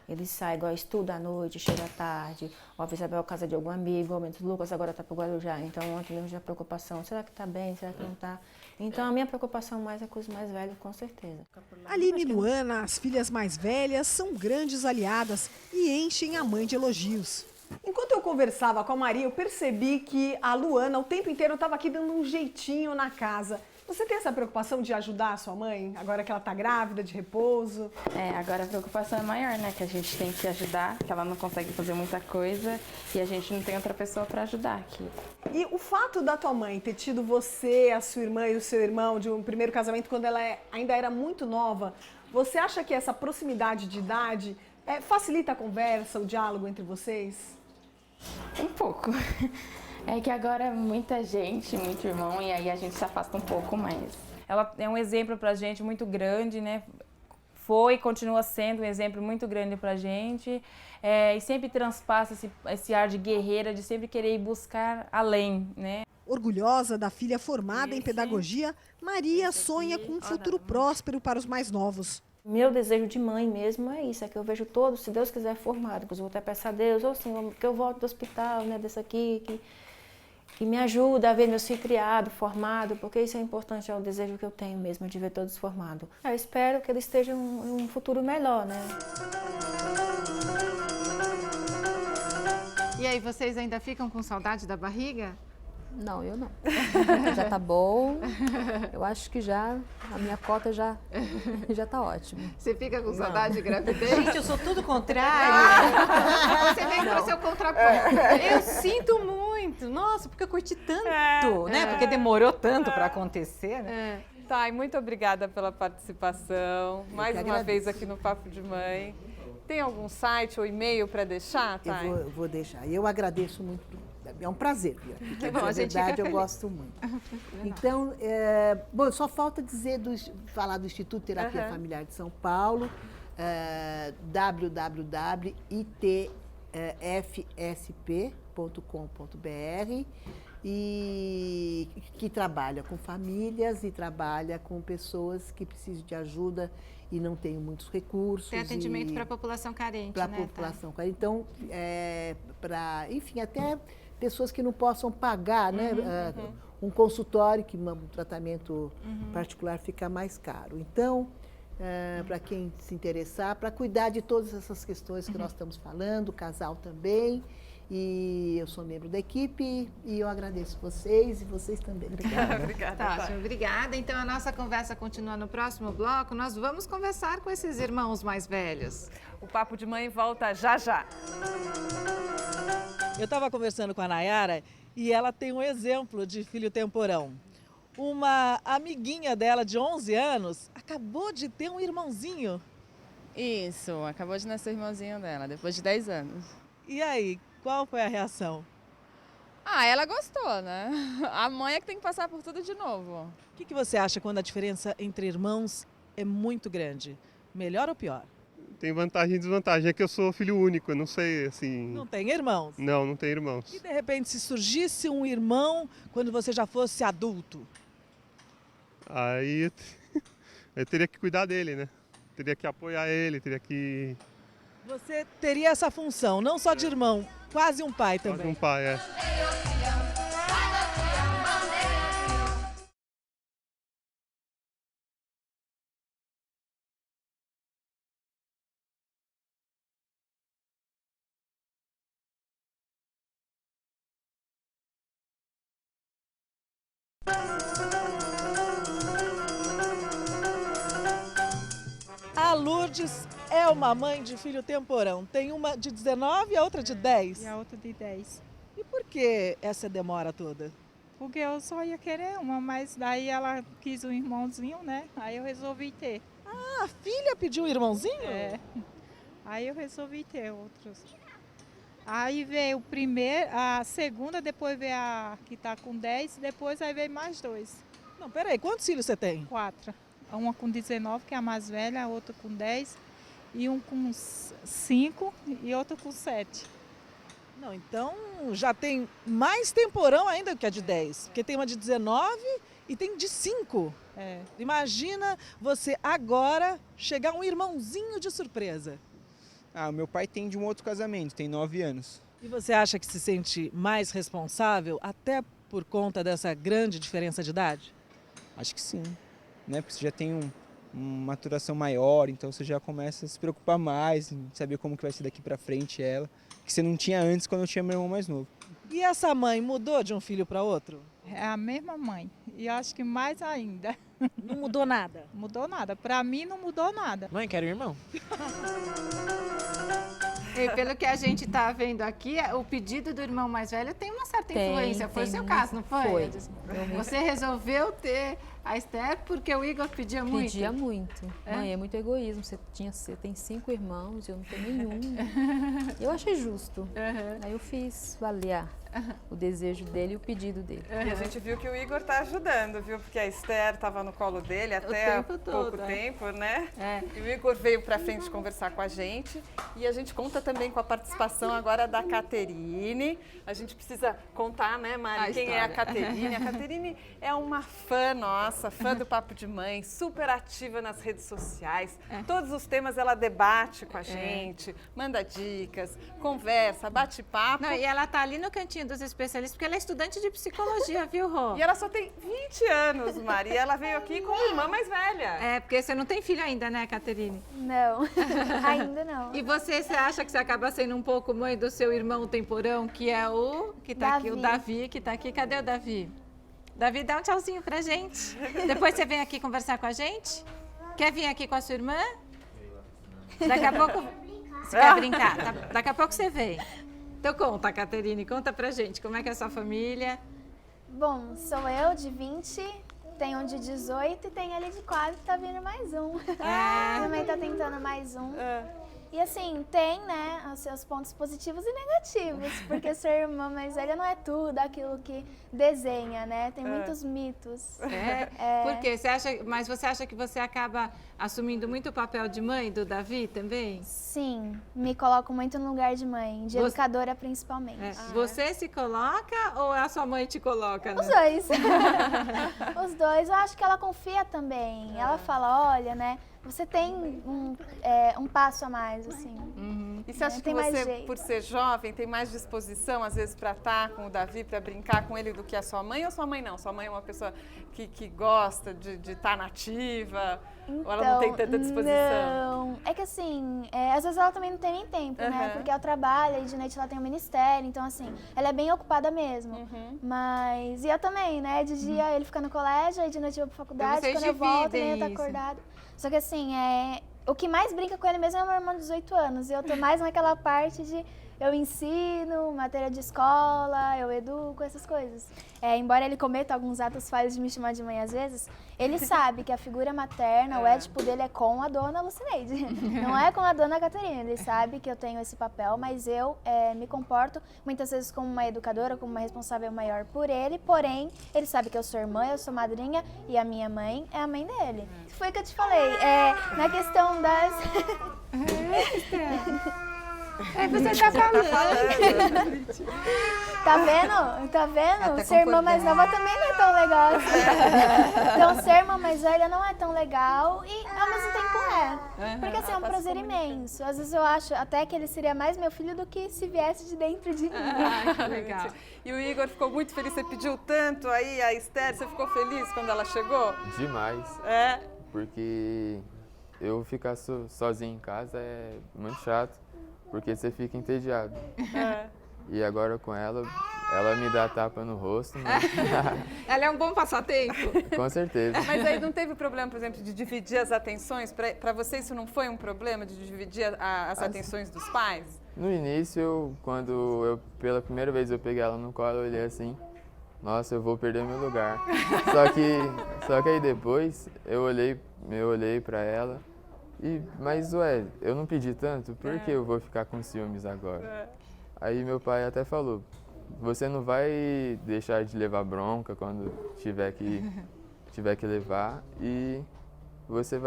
Eles saem, igual estuda à noite, chega à tarde, ou às vezes vai à casa de algum amigo, o Lucas agora está para o Guarujá, então ontem mesmo já preocupação, será que está bem, será que não está? Então a minha preocupação mais é com os mais velhos, com certeza. Aline e Luana, as filhas mais velhas, são grandes aliadas e enchem a mãe de elogios. Enquanto eu conversava com a Maria, eu percebi que a Luana o tempo inteiro estava aqui dando um jeitinho na casa. Você tem essa preocupação de ajudar a sua mãe, agora que ela está grávida, de repouso? Agora a preocupação é maior, né? Que a gente tem que ajudar, que ela não consegue fazer muita coisa e a gente não tem outra pessoa para ajudar aqui. E o fato da tua mãe ter tido você, a sua irmã e o seu irmão de um primeiro casamento quando ela ainda era muito nova, você acha que essa proximidade de idade facilita a conversa, o diálogo entre vocês? Um pouco. É que agora é muita gente, muito irmão, e aí a gente se afasta um pouco mais. Ela é um exemplo pra gente muito grande, né? Foi e continua sendo um exemplo muito grande pra gente. E sempre transpassa esse ar de guerreira, de sempre querer ir buscar além, né? Orgulhosa da filha formada em pedagogia, Maria sonha com um futuro próspero para os mais novos. Meu desejo de mãe mesmo é isso, é que eu vejo todos, se Deus quiser, formados. Que eu vou até peçar a Deus, Senhor, que eu volto do hospital, né, desse aqui, que me ajuda a ver meus filhos criados, formados, porque isso é importante, é o desejo que eu tenho mesmo, de ver todos formados. Eu espero que eles estejam em um futuro melhor, né? E aí, vocês ainda ficam com saudade da barriga? Não, eu não. Já tá bom. Eu acho que a minha cota já tá ótima. Você fica com saudade de gravidez? Gente, eu sou tudo contrário. Você vem com o seu contraponto. Eu sinto muito. Nossa, porque eu curti tanto, né? Porque demorou tanto para acontecer, né? Thay, muito obrigada pela participação. Mais uma vez aqui no Papo de Mãe. Tem algum site ou e-mail para deixar, Thay? Eu vou deixar. Eu agradeço muito. É um prazer vir aqui. Que bom, na verdade, eu gosto muito. Então, só falta falar do Instituto Terapia Familiar de São Paulo, www.itfsp.com.br, e que trabalha com famílias e trabalha com pessoas que precisam de ajuda e não têm muitos recursos. Tem atendimento para a população carente, né? Para a população carente. Então, enfim, até pessoas que não possam pagar, né? Um consultório, que um tratamento particular fica mais caro. Então, para quem se interessar, para cuidar de todas essas questões que nós estamos falando, o casal também. E eu sou membro da equipe e eu agradeço vocês e vocês também. Obrigada. Obrigada. Tá, obrigada. Então a nossa conversa continua no próximo bloco. Nós vamos conversar com esses irmãos mais velhos. O Papo de Mãe volta já já. Eu estava conversando com a Nayara e ela tem um exemplo de filho temporão. Uma amiguinha dela de 11 anos acabou de ter um irmãozinho. Isso, acabou de nascer o irmãozinho dela, depois de 10 anos. E aí, qual foi a reação? Ah, ela gostou, né? A mãe é que tem que passar por tudo de novo. O que você acha quando a diferença entre irmãos é muito grande? Melhor ou pior? Tem vantagem e desvantagem. É que eu sou filho único, eu não sei, assim... Não tem irmãos? Não, não tenho irmãos. E de repente, se surgisse um irmão quando você já fosse adulto? Aí eu teria que cuidar dele, né? Teria que apoiar ele, teria que... Você teria essa função, não só de irmão, quase um pai também. Quase um pai, é. A Lourdes é uma mãe de filho temporão. Tem uma de 19 e a outra de 10. E a outra de 10. E por que essa demora toda? Porque eu só ia querer uma, mas daí ela quis um irmãozinho, né? Aí eu resolvi ter. Ah, a filha pediu um irmãozinho? É. Aí eu resolvi ter outros. Aí veio o primeiro, a segunda, depois veio a que tá com 10, depois aí veio mais 2. Não, peraí, quantos filhos você tem? 4. Uma com 19, que é a mais velha, a outra com 10, e um com 5 e outro com 7. Não, então já tem mais temporão ainda que a de 10, porque tem uma de 19 e tem de 5. É. Imagina você agora chegar um irmãozinho de surpresa. Ah, meu pai tem de um outro casamento, tem 9 anos. E você acha que se sente mais responsável até por conta dessa grande diferença de idade? Acho que sim, né? Porque você já tem uma maturação maior, então você já começa a se preocupar mais em saber como que vai ser daqui pra frente ela, que você não tinha antes quando eu tinha meu irmão mais novo. E essa mãe mudou de um filho para outro? É a mesma mãe. E acho que mais ainda. Não mudou nada? Mudou nada. Pra mim não mudou nada. Mãe, quero irmão. E pelo que a gente está vendo aqui, o pedido do irmão mais velho tem uma certa influência. Foi o seu caso, não foi? Você resolveu ter a Esther porque o Igor pedia muito? Pedia muito. É? Mãe, é muito egoísmo. Você tem 5 irmãos, eu não tenho nenhum. Eu achei justo. Aí eu fiz valer o desejo dele e o pedido dele. E a gente viu que o Igor está ajudando, viu? Porque a Esther estava no colo dele até há pouco tempo, né? E o Igor veio para frente conversar com a gente. E a gente conta também com a participação agora da Caterine. A gente precisa contar, né, Mari, quem é a Caterine. A Caterine é uma fã nossa, fã do Papo de Mãe, super ativa nas redes sociais. Todos os temas ela debate com a gente, manda dicas, conversa, bate papo. Não, e ela tá ali no cantinho dos especialistas, porque ela é estudante de psicologia, viu, Rô? E ela só tem 20 anos, Mari, e ela veio aqui com uma irmã mais velha. É, porque você não tem filho ainda, né, Caterine? Não, ainda não. E você acha que você acaba sendo um pouco mãe do seu irmão temporão, que é o que tá aqui, o Davi, que tá aqui. Cadê o Davi? Davi, dá um tchauzinho pra gente. Depois você vem aqui conversar com a gente? Quer vir aqui com a sua irmã? Daqui a pouco... Você quer brincar? Daqui a pouco você vem. Então conta, Caterine, conta pra gente, como é que é a sua família? Bom, sou eu de 20, tenho um de 18 e tem ele de 4, tá vindo mais um. Também tá tentando mais um. E assim, tem, né, os seus pontos positivos e negativos, porque ser irmã mais velha não é tudo aquilo que desenha, né? Tem muitos mitos. Por quê? Mas você acha que você acaba assumindo muito o papel de mãe do Davi também? Sim, me coloco muito no lugar de mãe, de educadora principalmente. Você se coloca ou a sua mãe te coloca? Os dois. Os dois. Eu acho que ela confia também. Ela fala, olha, né? Você tem um passo a mais, assim. E você acha que você, por ser jovem, tem mais disposição, às vezes, para estar com o Davi, para brincar com ele do que a sua mãe? Ou sua mãe não? Sua mãe é uma pessoa que gosta de estar nativa? Então, ou ela não tem tanta disposição? Não. É que assim, às vezes ela também não tem nem tempo, né? Porque ela trabalha e de noite ela tem um ministério. Então, assim, ela é bem ocupada mesmo. Mas... E eu também, né? De dia ele fica no colégio, aí de noite eu vou pra faculdade. Quando eu volto, ele tá acordado. Só que assim, o que mais brinca com ele mesmo é o meu irmão de 18 anos. E eu tô mais naquela parte de... eu ensino, matéria de escola, eu educo, essas coisas. Embora ele cometa alguns atos falhos de me chamar de mãe às vezes, ele sabe que a figura materna, o édipo dele é com a dona Lucineide, não é com a dona Catarina. Ele sabe que eu tenho esse papel, mas eu me comporto muitas vezes como uma educadora, como uma responsável maior por ele, porém, ele sabe que eu sou irmã, eu sou madrinha e a minha mãe é a mãe dele. Foi o que eu te falei, na questão das... Você tá falando. Tá vendo? Ser irmã mais nova também não é tão legal assim. Então, ser irmã mais velha não é tão legal e ao mesmo tempo porque assim, é um prazer imenso. Às vezes eu acho até que ele seria mais meu filho do que se viesse de dentro de mim. Que legal. E o Igor ficou muito feliz, você pediu tanto aí a Esther, você ficou feliz quando ela chegou? Demais. Porque eu ficar sozinho em casa é muito chato. Porque você fica entediado. E agora com ela me dá tapa no rosto. Mas... Ela é um bom passatempo. Com certeza. Mas aí não teve problema, por exemplo, de dividir as atenções? Para você isso não foi um problema de dividir as atenções dos pais? No início, quando pela primeira vez eu peguei ela no colo, eu olhei assim, nossa, eu vou perder meu lugar. Só que aí depois eu olhei para ela. Mas, eu não pedi tanto, por que eu vou ficar com ciúmes agora? Aí meu pai até falou, você não vai deixar de levar bronca quando tiver que levar e você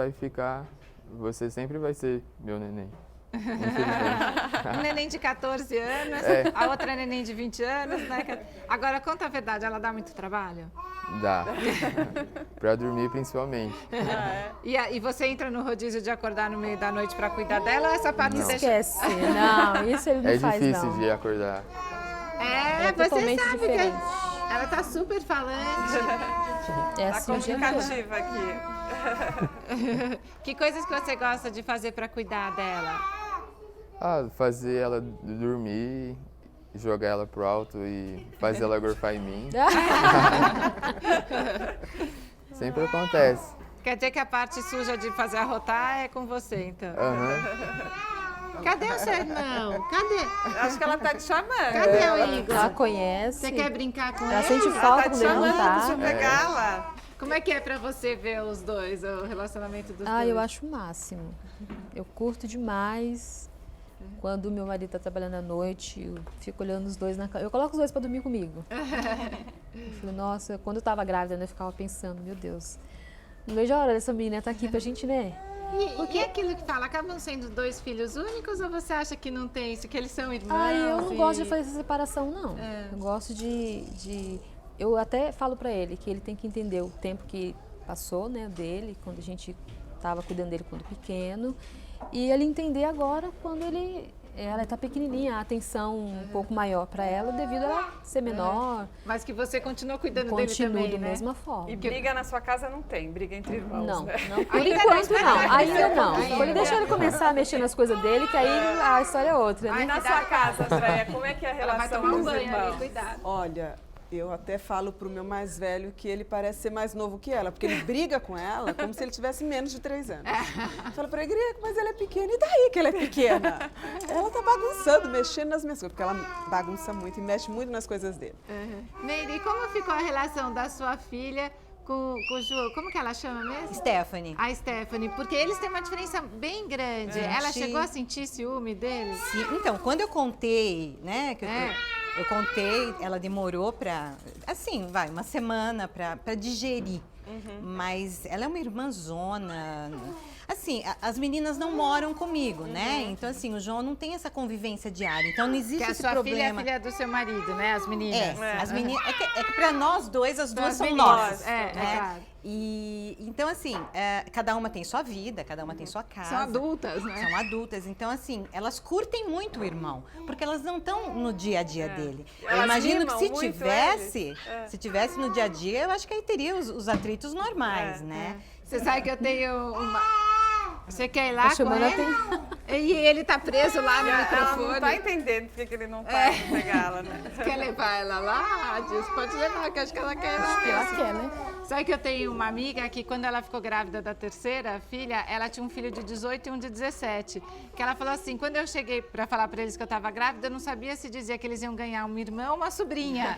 sempre vai ser meu neném. Um neném de 14 anos, a outra neném de 20 anos, né? Agora, conta a verdade, ela dá muito trabalho? Dá. Pra dormir, principalmente. E você entra no rodízio de acordar no meio da noite pra cuidar dela ou essa parte não. Esquece? Não, isso ele não faz, não. É difícil de acordar. Você sabe diferente. Que ela tá super falante. Tá comunicativa aqui. Que coisas que você gosta de fazer pra cuidar dela? Fazer ela dormir, jogar ela pro alto e fazer ela gorfar em mim. Sempre acontece. Quer dizer que a parte suja de fazer arrotar é com você, então? Cadê o seu irmão? Cadê? Acho que ela tá te chamando. Cadê o Igor? Ela conhece. Você quer brincar com ela ele? Sente falta quando ele não tá. Deixa eu pegá-la. Como é que é pra você ver os dois, o relacionamento dos dois? Eu acho o máximo. Eu curto demais. Quando meu marido tá trabalhando à noite, eu fico olhando os dois na cama. Eu coloco os dois pra dormir comigo. Eu falei, nossa, quando eu tava grávida, eu ficava pensando, meu Deus, não vejo a hora dessa menina tá aqui pra gente, né? E aquilo que fala, acabam sendo 2 filhos únicos ou você acha que não tem isso, que eles são irmãos? Eu não gosto de fazer essa separação, não. Eu gosto eu até falo pra ele que ele tem que entender o tempo que passou, né, dele, quando a gente tava cuidando dele quando pequeno, e ele entender agora quando ela tá pequenininha, a atenção um pouco maior para ela devido a ela ser menor. Mas que você continua cuidando dele também, Continua da né? mesma forma. E briga na sua casa não tem, briga entre irmãos, Não, né? não. Por enquanto não, ainda não. Quando deixar ele começar a mexer nas coisas dele, que aí a história é outra, né? Aí na sua casa, Andréia, como é que é a relação dos irmãos? Cuidado. Olha, eu até falo pro meu mais velho que ele parece ser mais novo que ela, porque ele briga com ela como se ele tivesse menos de 3 anos. Fala pra ele, mas ela é pequena, e daí que ela é pequena? Ela tá bagunçando, mexendo nas minhas coisas, porque ela bagunça muito e mexe muito nas coisas dele. Neide, como ficou a relação da sua filha com o João? Como que ela chama mesmo? Stephanie. A Stephanie, porque eles têm uma diferença bem grande. Ela chegou a sentir ciúme deles? Sim, então, quando eu contei, né, eu contei, ela demorou uma semana pra digerir. Mas ela é uma irmãzona. Assim, as meninas não moram comigo, né? Então, assim, o João não tem essa convivência diária. Então, não existe esse problema. Que a sua filha é filha do seu marido, né? As meninas. As meninas. É que pra nós dois, as duas são nossas. Claro. E, então, assim, cada uma tem sua vida, cada uma tem sua casa. São adultas, né? São adultas. Então, assim, elas curtem muito o irmão, porque elas não estão no dia a dia dele. Eu imagino que se tivesse no dia a dia, eu acho que aí teria os atritos normais, né? Você sabe que eu tenho uma... Você quer ir lá com ele? E ele tá preso lá no microfone. Ela não tá entendendo por que ele não tá indo pegar ela, né? Quer levar ela lá? Diz, pode levar, que eu acho que ela quer. Acho que ela quer, né? Sabe que eu tenho uma amiga que quando ela ficou grávida da terceira filha, ela tinha um filho de 18 e um de 17. Que ela falou assim, quando eu cheguei pra falar pra eles que eu tava grávida, eu não sabia se dizia que eles iam ganhar um irmão ou uma sobrinha.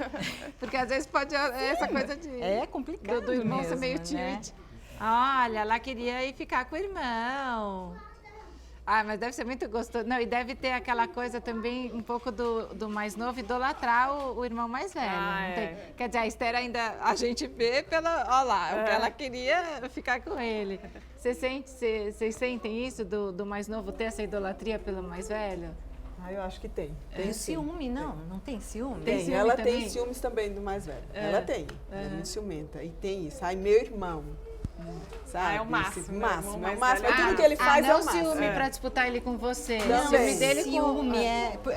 Porque às vezes pode essa coisa de... É complicado do irmão ser mesmo, meio né? tilt. Olha, ela queria ir ficar com o irmão. Ah, mas deve ser muito gostoso. Não, e deve ter aquela coisa também, um pouco do mais novo, idolatrar o irmão mais velho. Não tem? Quer dizer, a Esther ainda, a gente vê pela... Olha lá, ela queria ficar com ele. Vocês sentem isso, do mais novo ter essa idolatria pelo mais velho? Ah, eu acho que tem. Tem ciúme, não? Não tem ciúme? Tem, ciúme ela também? tem ciúmes também do mais velho. Ela tem. Ela é muito ciumenta. E tem isso. Ai, meu irmão. Sabe? É o máximo. O máximo. É o mais máximo. velho. Tudo que ele faz é o máximo. Não ciúme pra disputar ele com você. Também. Ciúme dele com... Ciúme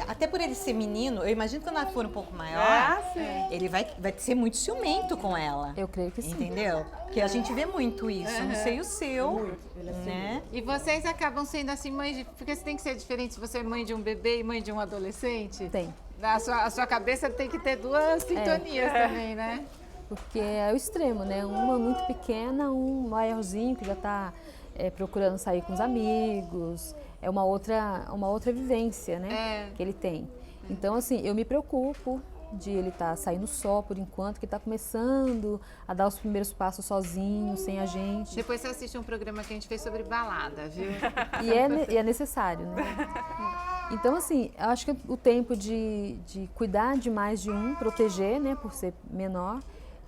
até por ele ser menino, eu imagino que quando ela for um pouco maior, ele vai ser muito ciumento com ela. Eu creio que sim. Entendeu? Porque a gente vê muito isso. Não sei o seu, né? E vocês acabam sendo assim mães de... Porque você tem que ser diferente se você é mãe de um bebê e mãe de um adolescente? Tem. A sua cabeça tem que ter duas sintonias também, né? Porque é o extremo, né? Uma muito pequena, um maiorzinho que já está procurando sair com os amigos. É uma outra vivência, né? Que ele tem. Então, assim, eu me preocupo de ele estar saindo só por enquanto, que está começando a dar os primeiros passos sozinho, sem a gente. Depois você assiste um programa que a gente fez sobre balada, viu? E é necessário, né? Então, assim, eu acho que o tempo de cuidar demais de um, proteger, né, por ser menor,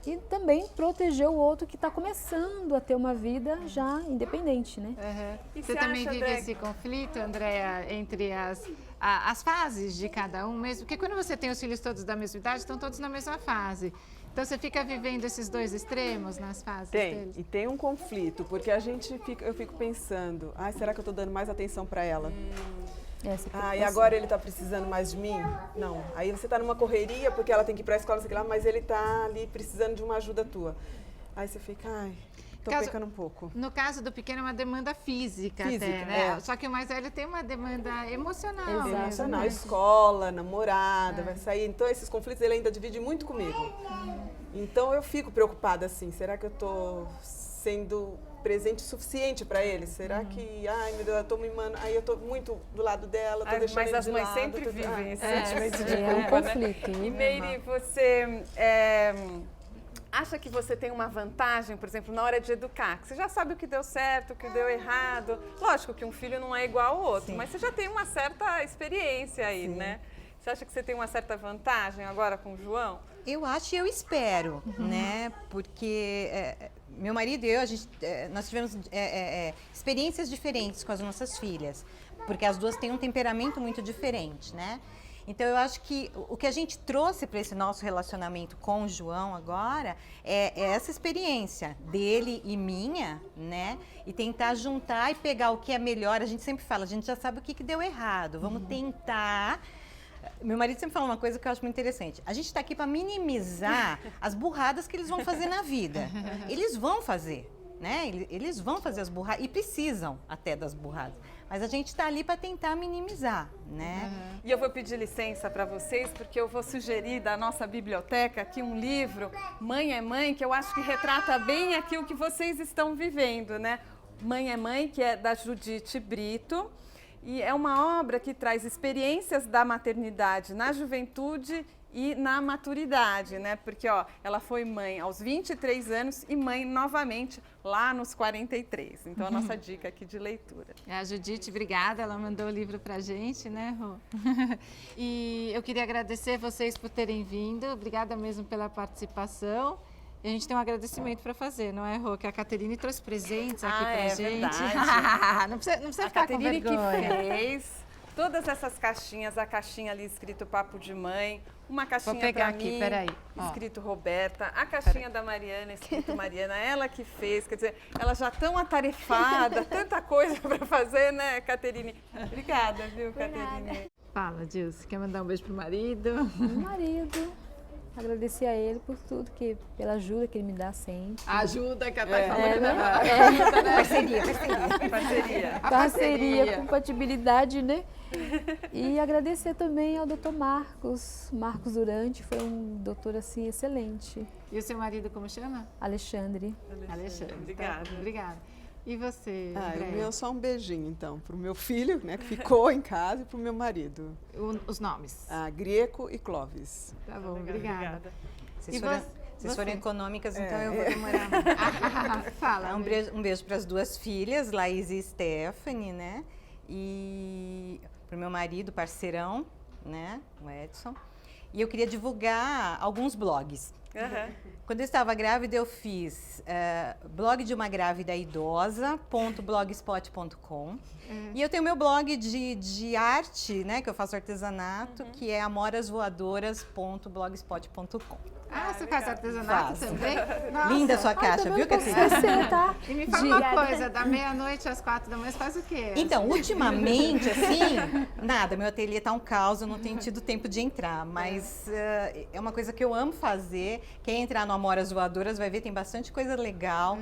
e também proteger o outro que está começando a ter uma vida já independente, né? E você também vive esse conflito, Andréa, entre as fases de cada um mesmo? Porque quando você tem os filhos todos da mesma idade, estão todos na mesma fase. Então você fica vivendo esses dois extremos nas fases deles? E tem um conflito, porque eu fico pensando, será que eu estou dando mais atenção para ela? E agora ele está precisando mais de mim? Não. Aí você está numa correria porque ela tem que ir para a escola, sei lá, mas ele está ali precisando de uma ajuda tua. Aí você fica, tô pecando um pouco. No caso do pequeno é uma demanda física até, né? Só que o mais velho tem uma demanda emocional. Emocional, escola, namorada, vai sair. Então esses conflitos ele ainda divide muito comigo. Então eu fico preocupada assim, será que eu estou sendo presente o suficiente para ele? Será que, meu Deus, eu tô mimando, aí eu tô muito do lado dela, tô deixando ele de lado. Mas as mães sempre vivem esse sentimento de culpa, culpa, né? conflito. E Meire, você acha que você tem uma vantagem, por exemplo, na hora de educar? Que você já sabe o que deu certo, o que deu errado. Lógico que um filho não é igual ao outro, mas você já tem uma certa experiência aí, né? Você acha que você tem uma certa vantagem agora com o João? Eu acho e eu espero, né? Porque meu marido e eu, nós tivemos experiências diferentes com as nossas filhas, porque as duas têm um temperamento muito diferente, né? Então eu acho que o que a gente trouxe para esse nosso relacionamento com o João agora é essa experiência dele e minha, né? E tentar juntar e pegar o que é melhor. A gente sempre fala, a gente já sabe o que deu errado, vamos tentar. Meu marido sempre fala uma coisa que eu acho muito interessante. A gente está aqui para minimizar as burradas que eles vão fazer na vida. Eles vão fazer, né? Eles vão fazer as burradas e precisam até das burradas. Mas a gente está ali para tentar minimizar, né? E eu vou pedir licença para vocês, porque eu vou sugerir da nossa biblioteca aqui um livro, Mãe é Mãe, que eu acho que retrata bem aquilo que vocês estão vivendo, né? Mãe é Mãe, que é da Judite Brito. E é uma obra que traz experiências da maternidade na juventude e na maturidade, né? Porque, ela foi mãe aos 23 anos e mãe novamente lá nos 43. Então, a nossa dica aqui de leitura. A Judite, obrigada. Ela mandou o livro pra gente, né, Rô? E eu queria agradecer vocês por terem vindo. Obrigada mesmo pela participação. E a gente tem um agradecimento para fazer, não é, Rô? Que a Caterine trouxe presentes aqui pra gente. Verdade. Não precisa a ficar com Caterine vergonha. que fez todas essas caixinhas, a caixinha ali escrito Papo de Mãe, uma caixinha para mim, peraí. escrito Roberta, a caixinha da Mariana, escrito Mariana, ela que fez, quer dizer, ela já tão atarefada, tanta coisa para fazer, né, Caterine? Obrigada, viu, Caterine? Fala, Dilce, quer mandar um beijo pro marido? Marido. agradecer a ele por tudo, pela ajuda que ele me dá sempre. A ajuda que a Thay falou que né? dá. Parceria, compatibilidade, né? E agradecer também ao Dr. Marcos Durante, foi um doutor assim excelente. E o seu marido como chama? Alexandre. Obrigada. Obrigada. E você, O Andréia? meu só um beijinho, então, pro meu filho, né, que ficou em casa, e pro meu marido. Os nomes? Greco e Clóvis. Tá bom, obrigada. Se vocês forem econômicas, então eu vou demorar. Fala. Um beijo para as duas filhas, Laís e Stephanie, né? E para o meu marido, parceirão, né? O Edson. E eu queria divulgar alguns blogs. Quando eu estava grávida, eu fiz blog de uma grávida idosa.blogspot.com. E eu tenho meu blog de arte, né, que eu faço artesanato, que é amorasvoadoras.blogspot.com. Você faz artesanato também? Nossa. Linda a sua caixa, viu, Catarina? Tá? E me fala uma coisa, da meia-noite às 4 da manhã, você faz o quê? Então, ultimamente, assim, nada, meu ateliê tá um caos, eu não tenho tido tempo de entrar, mas é uma coisa que eu amo fazer. Quem entrar no Amoras Voadoras vai ver, tem bastante coisa legal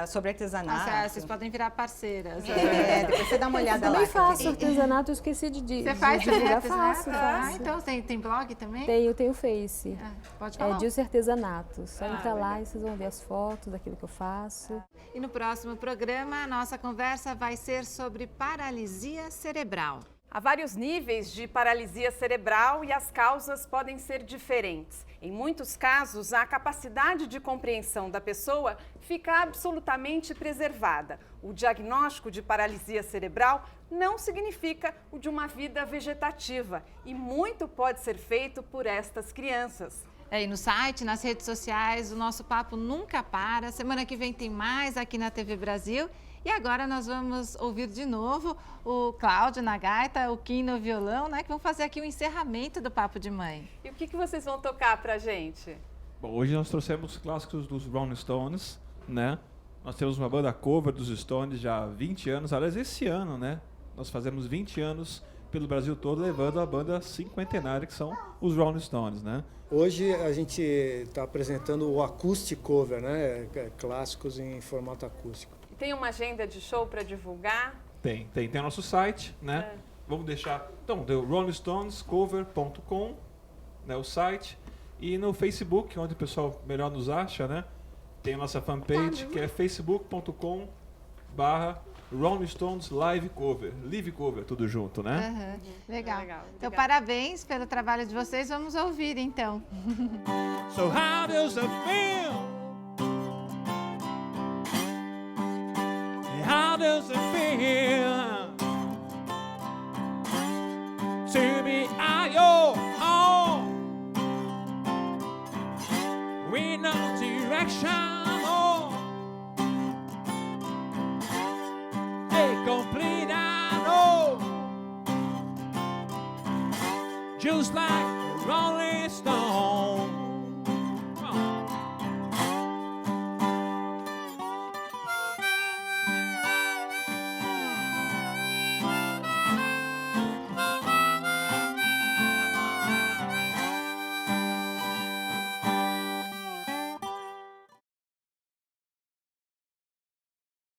sobre artesanato. Vocês podem virar parceiras. Depois você dá uma olhada lá. Eu também faço artesanato, eu esqueci de Você faz divulgar. artesanato? Faço. Então tem blog também? Tenho Face. Pode falar. Dilce Artesanato. Só entra lá e vocês vão ver as fotos daquilo que eu faço. E no próximo programa, a nossa conversa vai ser sobre paralisia cerebral. Há vários níveis de paralisia cerebral e as causas podem ser diferentes. Em muitos casos, a capacidade de compreensão da pessoa fica absolutamente preservada. O diagnóstico de paralisia cerebral não significa o de uma vida vegetativa e muito pode ser feito por estas crianças. E no site, nas redes sociais, o nosso papo nunca para. Semana que vem tem mais aqui na TV Brasil. E agora nós vamos ouvir de novo o Cláudio na gaita, o Kim no violão, né? Que vão fazer aqui o encerramento do Papo de Mãe. E o que vocês vão tocar pra gente? Bom, hoje nós trouxemos clássicos dos Rolling Stones, né? Nós temos uma banda cover dos Stones já há 20 anos. Aliás, esse ano, né? Nós fazemos 20 anos pelo Brasil todo, levando a banda cinquentenária, que são os Rolling Stones, né? Hoje a gente está apresentando o acoustic cover, né? Clássicos em formato acústico. Tem uma agenda de show para divulgar? Tem o nosso site, né? Vamos deixar, então, do rollingstonescover.com, né, o site, e no Facebook, onde o pessoal melhor nos acha, né? Tem a nossa fanpage, que é facebook.com/Rolling Stones Live Cover, tudo junto, né? Legal. Então, parabéns pelo trabalho de vocês. Vamos ouvir, então. So how does it feel? How does it feel to be at your home with no direction or a complete I know, just like